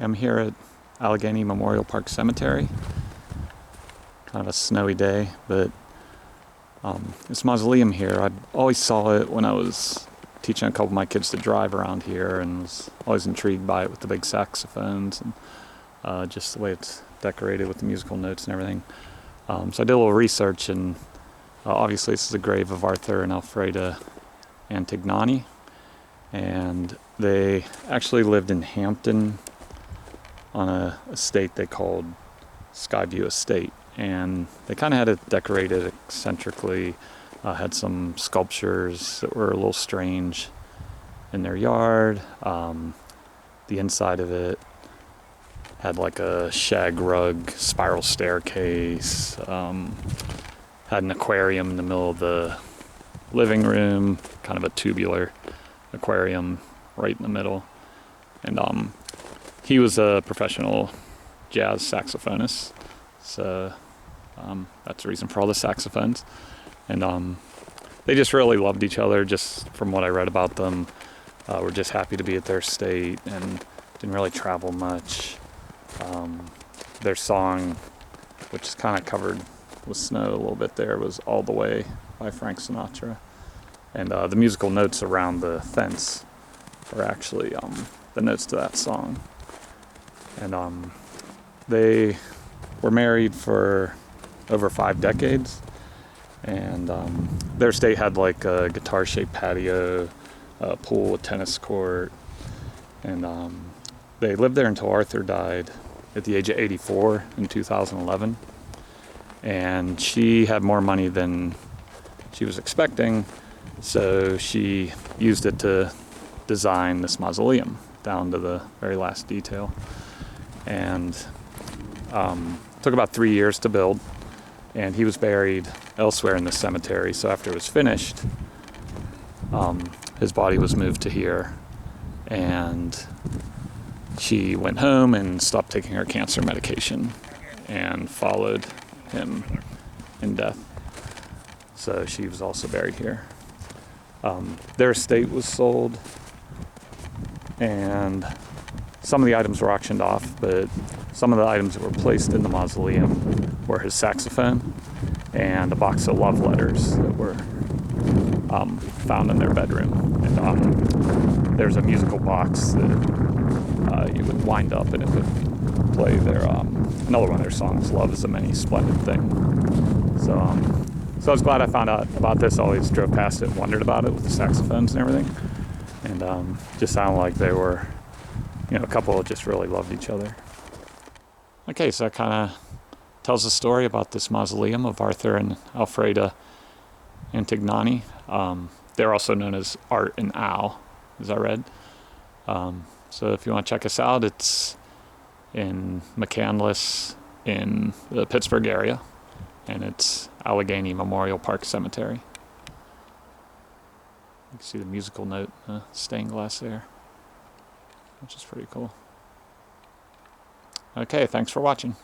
I'm here at Allegheny Memorial Park Cemetery. Kind of a snowy day, but this mausoleum here, I always saw it when I was teaching a couple of my kids to drive around here, and was always intrigued by it with the big saxophones and just the way it's decorated with the musical notes and everything. So I did a little research, and obviously this is the grave of Arthur and Alfreda Antignani, and they actually lived in Hampton on a estate they called Skyview Estate, and they kind of had it decorated eccentrically, had some sculptures that were a little strange in their yard. The inside of it had like a shag rug spiral staircase, had an aquarium in the middle of the living room, kind of a tubular aquarium right in the middle. And he was a professional jazz saxophonist, so that's the reason for all the saxophones. And they just really loved each other, just from what I read about them. Were just happy to be at their estate and didn't really travel much. Their song, which is kind of covered with snow a little bit there, was All the Way by Frank Sinatra. And the musical notes around the fence are actually the notes to that song. And they were married for over 5 decades. And their estate had like a guitar-shaped patio, a pool, a tennis court. And they lived there until Arthur died at the age of 84 in 2011. And she had more money than she was expecting, so she used it to design this mausoleum down to the very last detail. And took about 3 years to build, and he was buried elsewhere in the cemetery. So after it was finished, his body was moved to here, and she went home and stopped taking her cancer medication and followed him in death. So she was also buried here. Their estate was sold, and some of the items were auctioned off, but some of the items that were placed in the mausoleum were his saxophone and a box of love letters that were found in their bedroom. And there's a musical box that you would wind up, and it would play their another one of their songs, Love is a Many Splendid Thing. So I was glad I found out about this. I always drove past it and wondered about it with the saxophones and everything. And just sounded like they were, a couple that just really loved each other. Okay, so that kind of tells a story about this mausoleum of Arthur and Alfreda Antignani. They're also known as Art and Al, as I read. So if you want to check us out, it's in McCandless in the Pittsburgh area, and it's Allegheny Memorial Park Cemetery. You can see the musical note stained glass there, which is pretty cool. Okay, thanks for watching.